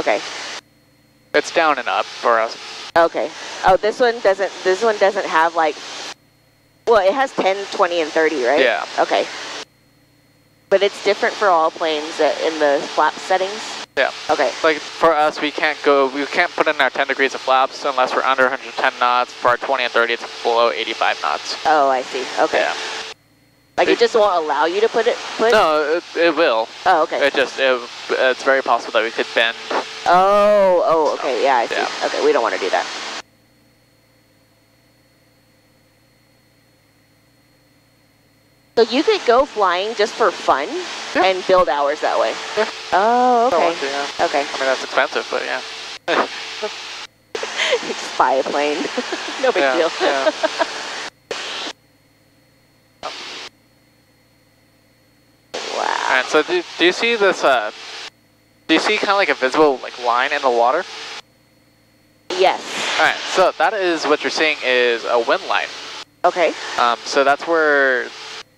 Okay. It's down and up for us. Okay. Oh, this one doesn't have like, well, it has 10, 20, and 30, right? Yeah. Okay. But it's different for all planes in the flap settings? Yeah. Okay. Like for us, we can't put in our 10 degrees of flaps unless we're under 110 knots. For our 20 and 30, it's below 85 knots. Oh, I see. Okay. Yeah. Like it just won't allow you to put? No, it will. Oh, okay. It's very possible that we could bend. Oh, okay. Yeah, I see. Yeah. Okay, we don't want to do that. So you could go flying just for fun and build hours that way? Yeah. Oh, okay. Okay. I mean, that's expensive, but yeah. Just buy a plane. No big deal. Yeah. Wow. And so do you see this, do you see kind of like a visible line in the water? Yes. Alright, so that is what you're seeing is a wind line. Okay. So that's where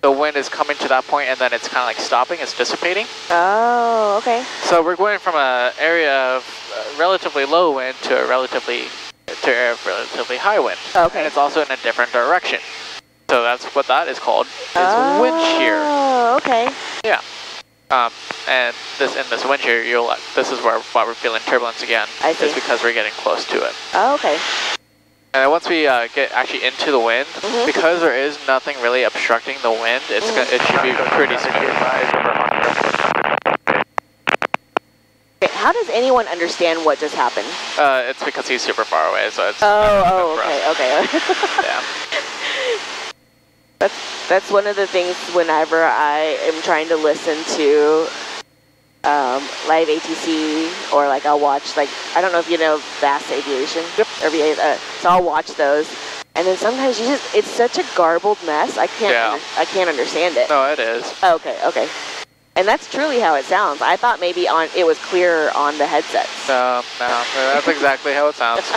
the wind is coming to that point and then it's kind of like stopping, it's dissipating. Oh, okay. So we're going from an area of relatively low wind to a relatively high wind. Okay. And it's also in a different direction. So that's what that is called, is wind shear. Oh, okay. Yeah. And in this wind shear, this is why we're feeling turbulence again. I see. Is because we're getting close to it. Oh, okay. And then once we get actually into the wind, because there is nothing really obstructing the wind, it should be pretty smooth. Okay, how does anyone understand what just happened? It's because he's super far away, so it's... okay. Yeah. That's one of the things whenever I am trying to listen to live ATC, or like I'll watch, like, I don't know if you know Vast Aviation. Yep. So I'll watch those, and then sometimes it's such a garbled mess. I can't understand it. No, it is. Okay. And that's truly how it sounds. I thought maybe it was clearer on the headsets. No, that's exactly how it sounds.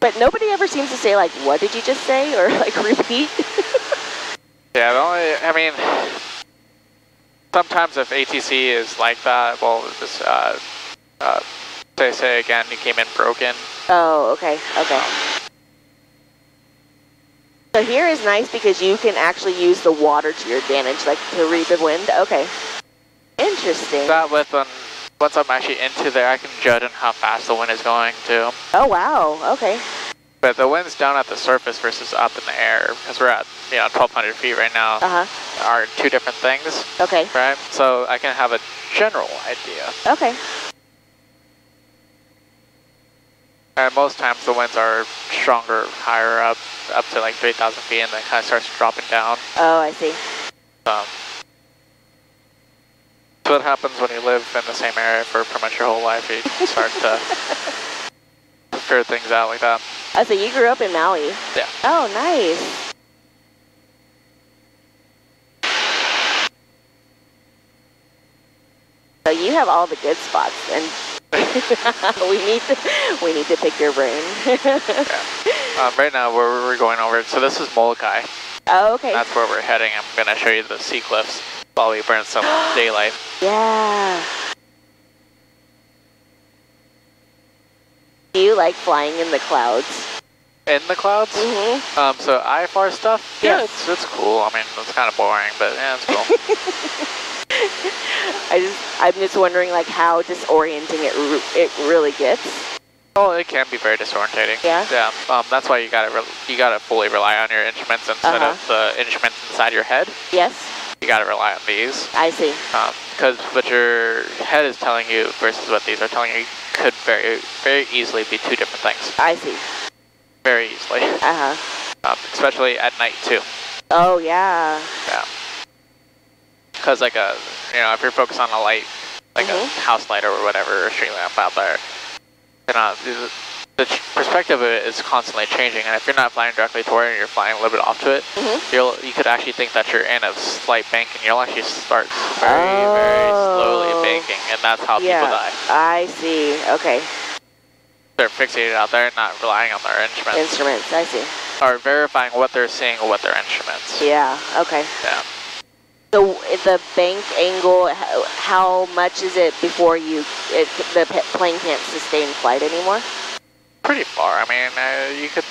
But nobody ever seems to say, like, what did you just say? Or, like, repeat. Yeah, I mean, sometimes if ATC is like that, well, just say again, you came in broken. Oh, okay. So here is nice because you can actually use the water to your advantage, like to read the wind. Okay. Interesting. That with once I'm actually into there, I can judge on how fast the wind is going too. Oh wow. Okay. But the wind's down at the surface versus up in the air, because we're at 1,200 feet right now. Are two different things. Okay. Right. So I can have a general idea. Okay. And most times the winds are stronger, higher up to like 3,000 feet, and then kind of starts dropping down. Oh, I see. So what happens when you live in the same area for pretty much your whole life? You start to figure things out like that. Oh, so you grew up in Maui? Yeah. Oh, nice. So you have all the good spots, and we need to pick your brain. Yeah. Right now we're going over. So this is Molokai. Oh, okay. That's where we're heading. I'm gonna show you the sea cliffs while we burn some daylight. Yeah. Do you like flying in the clouds? In the clouds? Mm-hmm. So IFR stuff? Yeah, it's cool. I mean, it's kind of boring, but yeah, it's cool. I'm just wondering, like, how disorienting it really gets. Oh, it can be very disorientating. Yeah. Yeah. That's why you gotta fully rely on your instruments instead of the instruments inside your head. Yes. You gotta rely on these. I see. Because what your head is telling you versus what these are telling you could very, very easily be two different things. I see. Very easily. Especially at night too. Oh yeah. Yeah. Because like if you're focused on a light, like a house light or whatever, or street lamp out there, the perspective of it is constantly changing, and if you're not flying directly toward it and you're flying a little bit off to it, you could actually think that you're in a slight bank, and you'll actually start very slowly banking, and that's how people die. I see. Okay. They're fixated out there and not relying on their instruments. I see. Or verifying what they're seeing with their instruments. Yeah, okay. Yeah. So the bank angle, how much is it before the plane can't sustain flight anymore? Pretty far. I mean, you could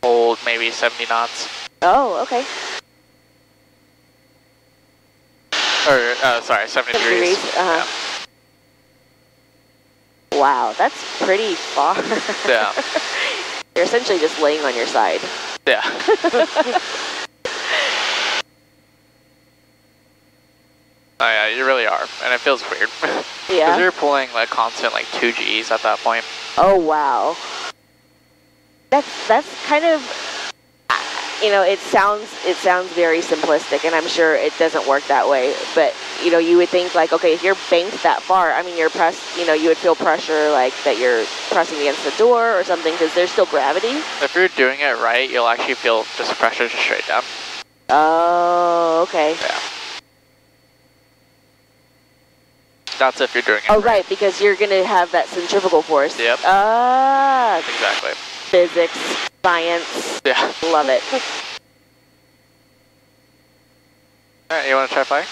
hold maybe 70 knots. Oh, okay. Or, sorry, 70 degrees. Uh-huh. Yeah. Wow, that's pretty far. Yeah. You're essentially just laying on your side. Yeah. Oh yeah, you really are, and it feels weird. Yeah. Because you're pulling like constant like 2 Gs at that point. Oh wow. That's kind of, you know, it sounds very simplistic, and I'm sure it doesn't work that way. But you know, you would think like, okay, if you're banked that far, I mean, you're pressed. You know, you would feel pressure like that you're pressing against the door or something, because there's still gravity. If you're doing it right, you'll actually feel just pressure just straight down. Oh, okay. Yeah. That's if you're doing it. Oh, right, because you're gonna have that centrifugal force. Yep. Ah. Exactly. Physics, science. Yeah. Love it. Alright, you want to try flying?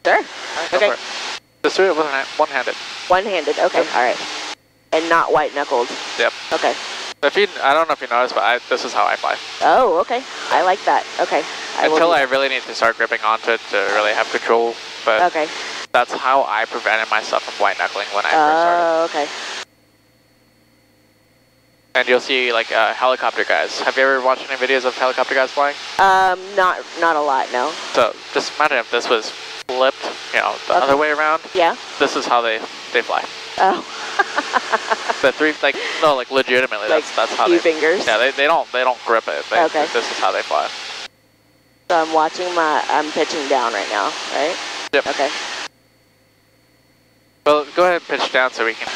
Sure. Right, Okay. Just do it one-handed. One-handed. Okay. Yep. All right. And not white-knuckled. Yep. Okay. I don't know if you noticed, but this is how I fly. Oh, okay. I like that. Okay. Until I really need to start gripping onto it to really have control. But okay. That's how I prevented myself from white knuckling when I first started. Oh, okay. And you'll see like helicopter guys. Have you ever watched any videos of helicopter guys flying? Not a lot, no. So just imagine if this was flipped, you know, the other way around. Yeah. This is how they fly. Oh. The three, like, no, like legitimately, like that's how few they. fingers. Yeah, they don't grip it. Okay. This is how they fly. So I'm pitching down right now, right? Yep. Okay. Well, go ahead and pitch down so we can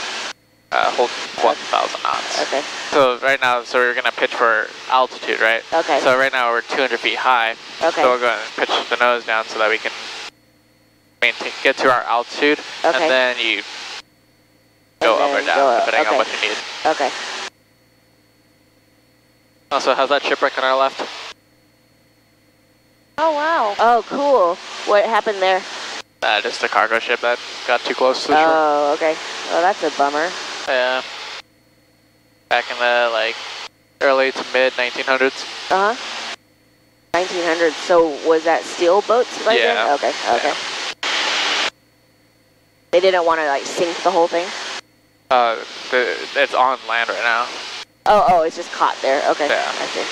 hold 1,000 knots. Okay. So right now, we're gonna pitch for altitude, right? Okay. So right now we're 200 feet high. Okay. So we'll go ahead and pitch the nose down so that we can get to our altitude. Okay. And then you go up or down, depending on what you need. Okay. Also, how's that shipwreck on our left? Oh, wow. Oh, cool. What happened there? Just a cargo ship that got too close to the shore. Oh, okay. Well, that's a bummer. Yeah. Back in the, like, early to mid 1900s. Uh-huh. 1900s. So was that steel boats right there? Okay, okay. Yeah. They didn't want to, like, sink the whole thing? It's on land right now. Oh, it's just caught there. Okay, yeah. I see.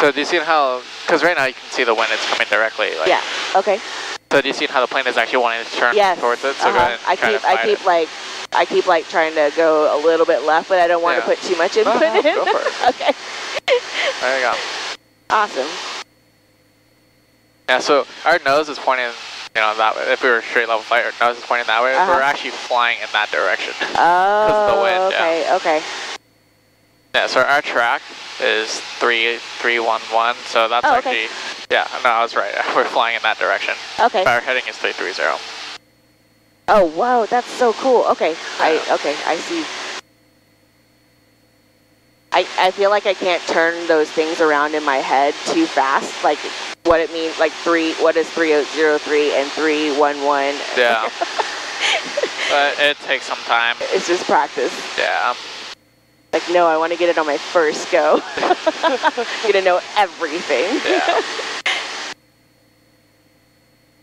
So do you see how, because right now you can see the wind, it's coming directly. Like, yeah, okay. So do you see how the plane is actually wanting to turn towards it? So go ahead and I keep trying to go a little bit left, but I don't want to put too much input in. Go for it. Okay. There you go. Awesome. Yeah, so our nose is pointing, you know, that way. If we were straight level flight, our nose is pointing that way. We're actually flying in that direction. Oh, because of the wind, okay, okay. Yeah, so our track is 3311, so that's actually, yeah, no, I was right. We're flying in that direction. Okay. Our heading is 330. Oh, wow, that's so cool. Okay, I see. I feel like I can't turn those things around in my head too fast, like what it means, like what is 3003 and 311? Yeah. But it takes some time. It's just practice. Yeah. Like, no, I want to get it on my first go. Get to know everything. Yeah.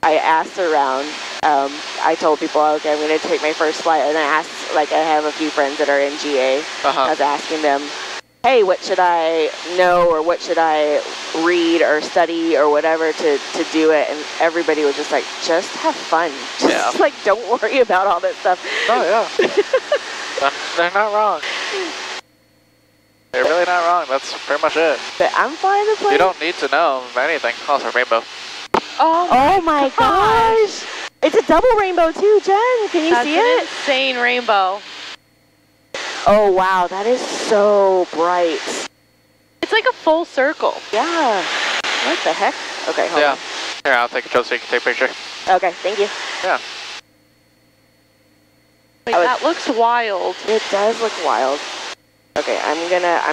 I asked around. I told people, okay, I'm going to take my first flight. And I asked, like, I have a few friends that are in GA. I was asking them, hey, what should I know or what should I read or study or whatever to do it? And everybody was just like, just have fun. Just, like, don't worry about all that stuff. Oh, yeah. They're not wrong. They're really not wrong. That's pretty much it. But I'm flying the plane. You don't need to know anything. Also, rainbow. Oh my gosh! It's a double rainbow too, Jen. Can you see it? That's an insane rainbow. Oh wow, that is so bright. It's like a full circle. Yeah. What the heck? Okay, hold on. Here, I'll take a photo so you can take a picture. Okay, thank you. Yeah. Wait, that looks wild. It does look wild. Okay, I'm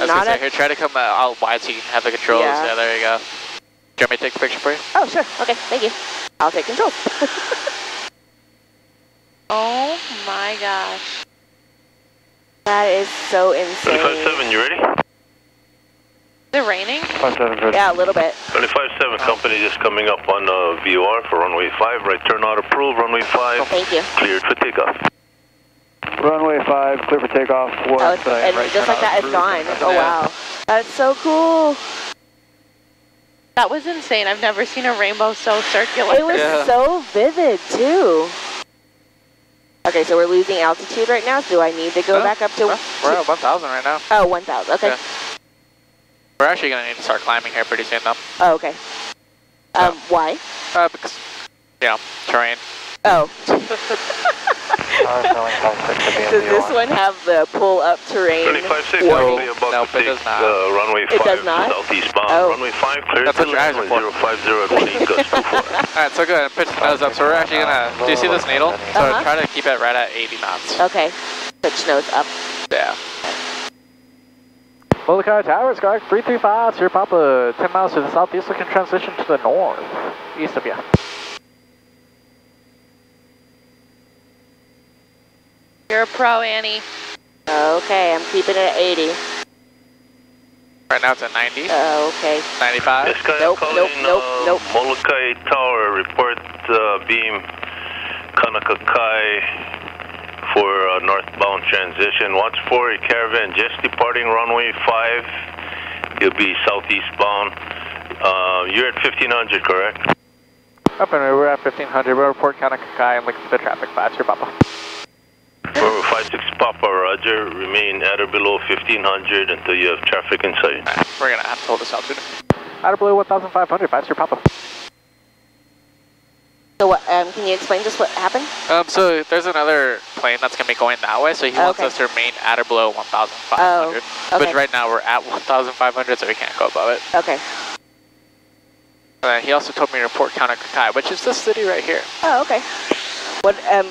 not here, try to come out wide so you can have the controls. Yeah, there you go. Do you want me to take a picture for you? Oh, sure. Okay, thank you. I'll take controls. Oh my gosh. That is so insane. 25-7, you ready? Is it raining? 5-7, yeah, a little bit. 25-7, company just coming up on VOR for runway 5. Right turn not approved, runway 5. Oh, thank you. Cleared for takeoff. Runway 5, clear for takeoff. And right just like that, it's gone. Oh, wow. That's so cool. That was insane. I've never seen a rainbow so circular. It was so vivid, too. Okay, so we're losing altitude right now, so do I need to go back up to... We're at 1,000 right now. Oh, 1,000, okay. Yeah. We're actually going to need to start climbing here pretty soon, though. Oh, okay. Why? Because, you know, terrain. Oh. Does this one have the pull-up terrain? 25-6, nope, it does not. Runway 5, it does not? southeast bound. Oh. Runway 5, cleared That's what your eyes are for. 050 at 1 gust 24. Alright, so go ahead and pitch the nose up. So we're actually going to, do you see this needle? So try to keep it right at 80 knots. Okay. Pitch nose up. Yeah. Molokai Tower, Sky 335, Sierra Papa, 10 miles to the southeast, looking transition to the north, east of you. You're a pro, Annie. Okay, I'm keeping it at 80. Right now it's at 90. Okay. 95. This guy Nope. Molokai Tower, report beam Kanakakai for northbound transition. Watch for a caravan just departing runway 5. You'll be southeast bound. You're at 1500, correct? Up and we're at 1500, we'll report Kanakakai and look at the traffic 5, Sierra Papa. Over 56 Papa, roger. Remain at or below 1500 until you have traffic in sight. We're going to have to hold this altitude. At or below 1500, 5, Sierra Papa. So what, can you explain just what happened? So there's another plane that's going to be going that way, so he wants us to remain at or below 1,500. Oh, okay. Which right now we're at 1,500, so we can't go above it. Okay. And then he also told me to report Kanakakai, which is this city right here. Oh, okay. What,